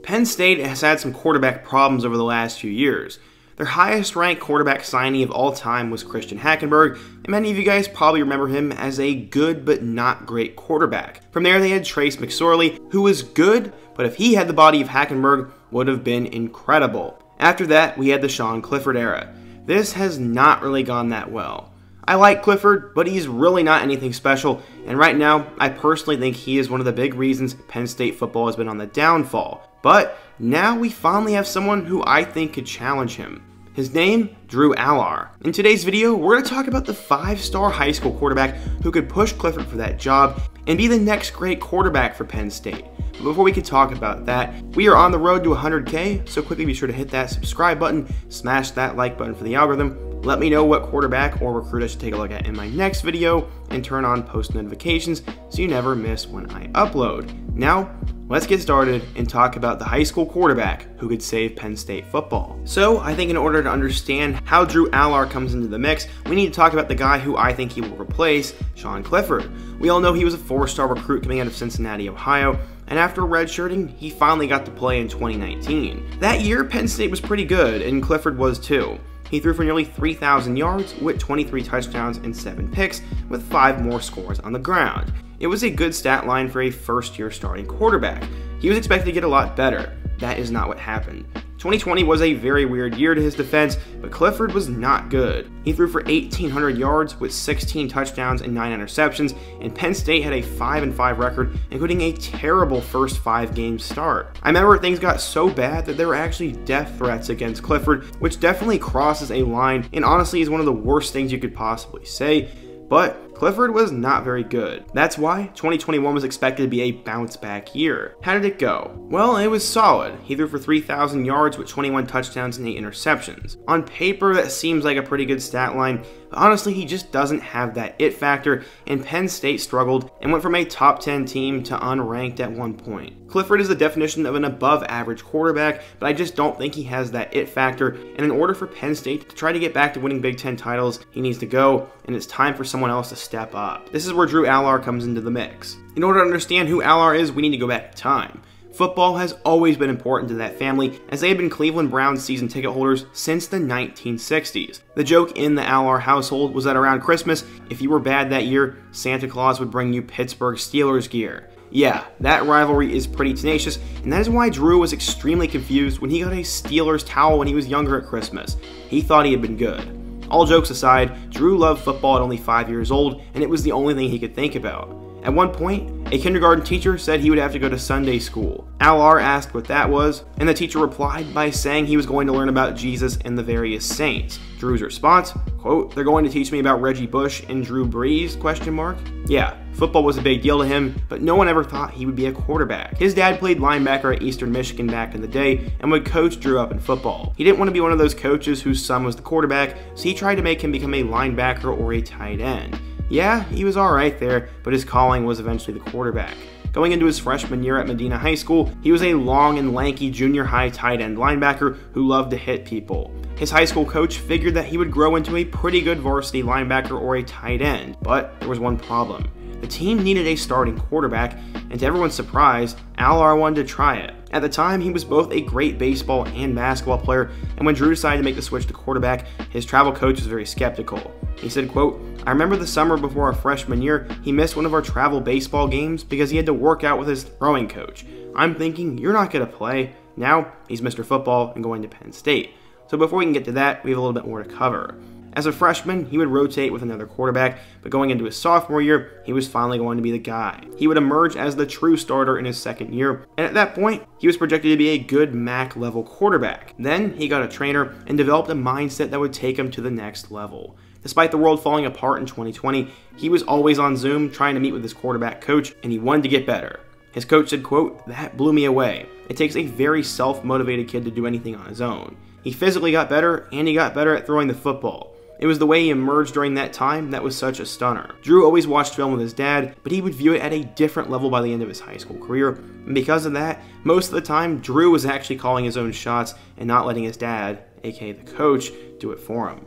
Penn State has had some quarterback problems over the last few years. Their highest ranked quarterback signee of all time was Christian Hackenberg, and many of you guys probably remember him as a good but not great quarterback. From there they had Trace McSorley, who was good, but if he had the body of Hackenberg, would have been incredible. After that, we had the Clifford era. This has not really gone that well. I like Clifford, but he's really not anything special, and right now, I personally think he is one of the big reasons Penn State football has been on the downfall. But now we finally have someone who I think could challenge him. His name, Drew Allar. In today's video, we're going to talk about the 5-star high school quarterback who could push Clifford for that job and be the next great quarterback for Penn State. But before we can talk about that, we are on the road to 100K, so quickly be sure to hit that subscribe button, smash that like button for the algorithm, let me know what quarterback or recruit I should take a look at in my next video, and turn on post notifications so you never miss when I upload. Now, let's get started and talk about the high school quarterback who could save Penn State football. So, I think in order to understand how Drew Allar comes into the mix, we need to talk about the guy who I think he will replace, Clifford. We all know he was a 4-star recruit coming out of Cincinnati, Ohio, and after redshirting, he finally got to play in 2019. That year, Penn State was pretty good, and Clifford was too. He threw for nearly 3,000 yards with 23 touchdowns and 7 picks, with 5 more scores on the ground. It was a good stat line for a first-year starting quarterback. He was expected to get a lot better. That is not what happened. 2020 was a very weird year to his defense, but Clifford was not good. He threw for 1,800 yards with 16 touchdowns and 9 interceptions, and Penn State had a 5-5 record, including a terrible first 5-game start. I remember things got so bad that there were actually death threats against Clifford, which definitely crosses a line and honestly is one of the worst things you could possibly say. But Clifford was not very good. That's why 2021 was expected to be a bounce-back year. How did it go? Well, it was solid. He threw for 3,000 yards with 21 touchdowns and 8 interceptions. On paper, that seems like a pretty good stat line, but honestly, he just doesn't have that it factor, and Penn State struggled and went from a top 10 team to unranked at one point. Clifford is the definition of an above-average quarterback, but I just don't think he has that it factor, and in order for Penn State to try to get back to winning Big Ten titles, he needs to go, and it's time for someone else to step up. This is where Drew Allar comes into the mix. In order to understand who Allar is, we need to go back in time. Football has always been important to that family, as they have been Cleveland Browns season ticket holders since the 1960s. The joke in the Allar household was that around Christmas, if you were bad that year, Santa Claus would bring you Pittsburgh Steelers gear. Yeah, that rivalry is pretty tenacious, and that is why Drew was extremely confused when he got a Steelers towel when he was younger at Christmas. He thought he had been good. All jokes aside, Drew loved football at only 5 years old, and it was the only thing he could think about. At one point, a kindergarten teacher said he would have to go to Sunday school. Allar asked what that was, and the teacher replied by saying he was going to learn about Jesus and the various saints. Drew's response, quote, "They're going to teach me about Reggie Bush and Drew Brees, question mark." Yeah, football was a big deal to him, but no one ever thought he would be a quarterback. His dad played linebacker at Eastern Michigan back in the day and would coach Drew up in football. He didn't want to be one of those coaches whose son was the quarterback, so he tried to make him become a linebacker or a tight end. Yeah, he was alright there, but his calling was eventually the quarterback. Going into his freshman year at Medina High School, he was a long and lanky junior high tight end linebacker who loved to hit people. His high school coach figured that he would grow into a pretty good varsity linebacker or a tight end, but there was one problem. The team needed a starting quarterback, and to everyone's surprise, Allar wanted to try it. At the time, he was both a great baseball and basketball player, and when Drew decided to make the switch to quarterback, his travel coach was very skeptical. He said, quote, "I remember the summer before our freshman year, he missed one of our travel baseball games because he had to work out with his throwing coach. I'm thinking, you're not going to play." Now, he's Mr. Football and going to Penn State. So before we can get to that, we have a little bit more to cover. As a freshman, he would rotate with another quarterback, but going into his sophomore year, he was finally going to be the guy. He would emerge as the true starter in his second year, and at that point, he was projected to be a good MAC-level quarterback. Then, he got a trainer and developed a mindset that would take him to the next level. Despite the world falling apart in 2020, he was always on Zoom trying to meet with his quarterback coach, and he wanted to get better. His coach said, quote, "That blew me away. It takes a very self-motivated kid to do anything on his own." He physically got better, and he got better at throwing the football. It was the way he emerged during that time that was such a stunner. Drew always watched film with his dad, but he would view it at a different level by the end of his high school career, and because of that, most of the time, Drew was actually calling his own shots and not letting his dad, aka the coach, do it for him.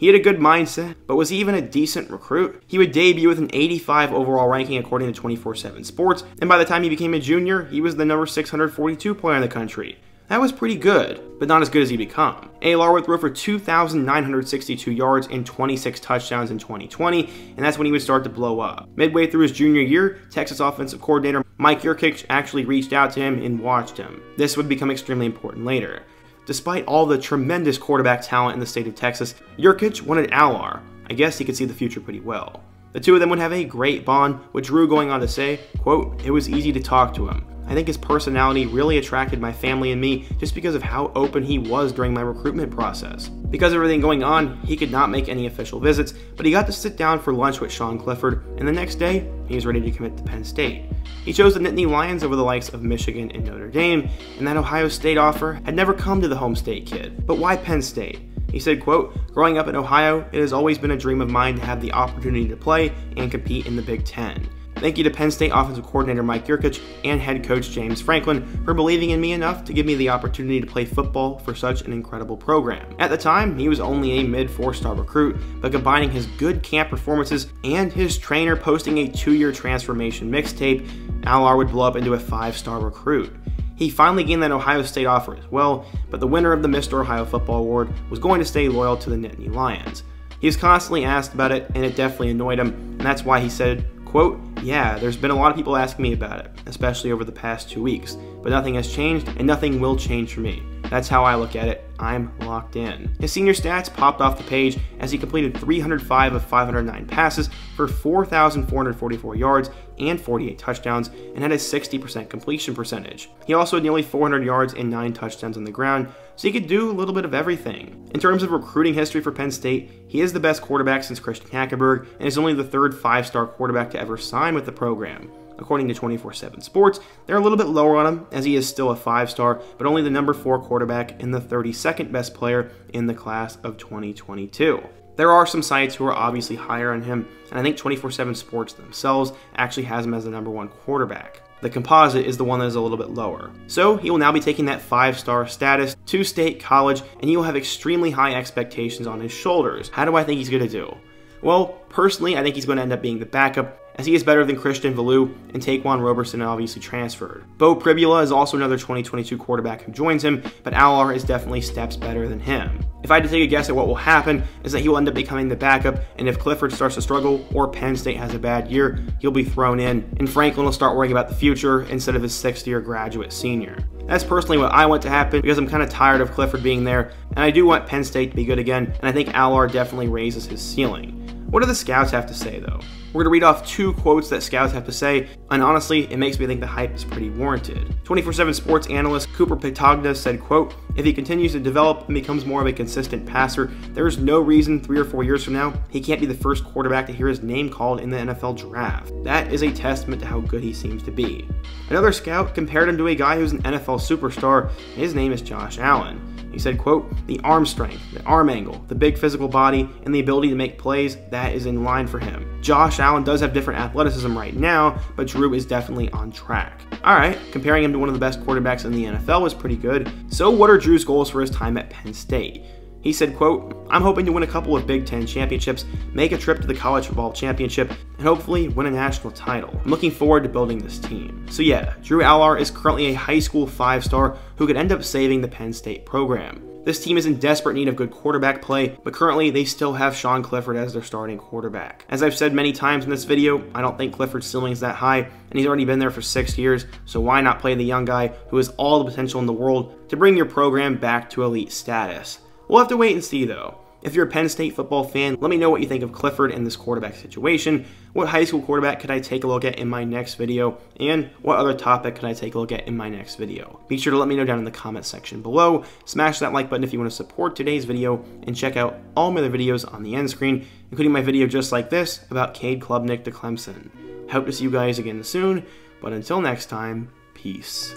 He had a good mindset, but was he even a decent recruit? He would debut with an 85 overall ranking according to 24/7 Sports, and by the time he became a junior, he was the number 642 player in the country. That was pretty good, but not as good as he become. Allar would throw for 2,962 yards and 26 touchdowns in 2020, and that's when he would start to blow up. Midway through his junior year, Texas offensive coordinator Mike Yurcich actually reached out to him and watched him. This would become extremely important later. Despite all the tremendous quarterback talent in the state of Texas, Yurcich wanted Allar. I guess he could see the future pretty well. The two of them would have a great bond, with Drew going on to say, quote, "It was easy to talk to him. I think his personality really attracted my family and me just because of how open he was during my recruitment process. Because of everything going on, he could not make any official visits, but he got to sit down for lunch with Sean Clifford, and the next day, he was ready to commit to Penn State. He chose the Nittany Lions over the likes of Michigan and Notre Dame, and that Ohio State offer had never come to the home state kid. But why Penn State? He said, quote, "Growing up in Ohio, it has always been a dream of mine to have the opportunity to play and compete in the Big Ten. Thank you to Penn State offensive coordinator Mike Yurcich and head coach James Franklin for believing in me enough to give me the opportunity to play football for such an incredible program." At the time, he was only a mid-4-star recruit, but combining his good camp performances and his trainer posting a 2-year transformation mixtape, Allar would blow up into a 5-star recruit. He finally gained that Ohio State offer as well, but the winner of the Mr. Ohio Football Award was going to stay loyal to the Nittany Lions. He was constantly asked about it, and it definitely annoyed him, and that's why he said, quote, "Yeah, there's been a lot of people asking me about it, especially over the past 2 weeks, but nothing has changed, and nothing will change for me. That's how I look at it. I'm locked in." His senior stats popped off the page as he completed 305 of 509 passes for 4,444 yards and 48 touchdowns and had a 60% completion percentage. He also had nearly 400 yards and 9 touchdowns on the ground, so he could do a little bit of everything. In terms of recruiting history for Penn State, he is the best quarterback since Christian Hackenberg and is only the 3rd 5-star quarterback to ever sign with the program. According to 24/7 Sports, they're a little bit lower on him, as he is still a 5-star, but only the number 4 quarterback and the 32nd best player in the class of 2022. There are some sites who are obviously higher on him, and I think 24/7 Sports themselves actually has him as the number 1 quarterback. The composite is the one that is a little bit lower. So he will now be taking that 5-star status to State College, and he will have extremely high expectations on his shoulders. How do I think he's going to do? Well, personally, I think he's going to end up being the backup, as he is better than Christian Valu, and Taquan Roberson obviously transferred. Bo Pribula is also another 2022 quarterback who joins him, but Allar is definitely steps better than him. If I had to take a guess at what will happen, is that he will end up becoming the backup, and if Clifford starts to struggle or Penn State has a bad year, he'll be thrown in, and Franklin will start worrying about the future instead of his 6th-year graduate senior. That's personally what I want to happen, because I'm kind of tired of Clifford being there, and I do want Penn State to be good again, and I think Allar definitely raises his ceiling. What do the scouts have to say, though? We're going to read off 2 quotes that scouts have to say, and honestly, it makes me think the hype is pretty warranted. 24/7 Sports analyst Cooper Pitogna said, quote, "If he continues to develop and becomes more of a consistent passer, there is no reason 3 or 4 years from now he can't be the first quarterback to hear his name called in the NFL draft. That is a testament to how good he seems to be." Another scout compared him to a guy who's an NFL superstar, and his name is Josh Allen. He said, quote, "The arm strength, the arm angle, the big physical body, and the ability to make plays, that is in line for him. Josh Allen does have different athleticism right now, but Drew is definitely on track." Alright, comparing him to one of the best quarterbacks in the NFL was pretty good. So what are Drew's goals for his time at Penn State? He said, quote, "I'm hoping to win a couple of Big Ten championships, make a trip to the college football championship, and hopefully win a national title. I'm looking forward to building this team." So yeah, Drew Allar is currently a high school 5-star who could end up saving the Penn State program. This team is in desperate need of good quarterback play, but currently they still have Sean Clifford as their starting quarterback. As I've said many times in this video, I don't think Clifford's ceiling is that high, and he's already been there for 6 years, so why not play the young guy who has all the potential in the world to bring your program back to elite status? We'll have to wait and see though. If you're a Penn State football fan, let me know what you think of Clifford and this quarterback situation. What high school quarterback could I take a look at in my next video? And what other topic could I take a look at in my next video? Be sure to let me know down in the comment section below. Smash that like button if you want to support today's video, and check out all my other videos on the end screen, including my video just like this about Cade Klubnik to Clemson. Hope to see you guys again soon, but until next time, peace.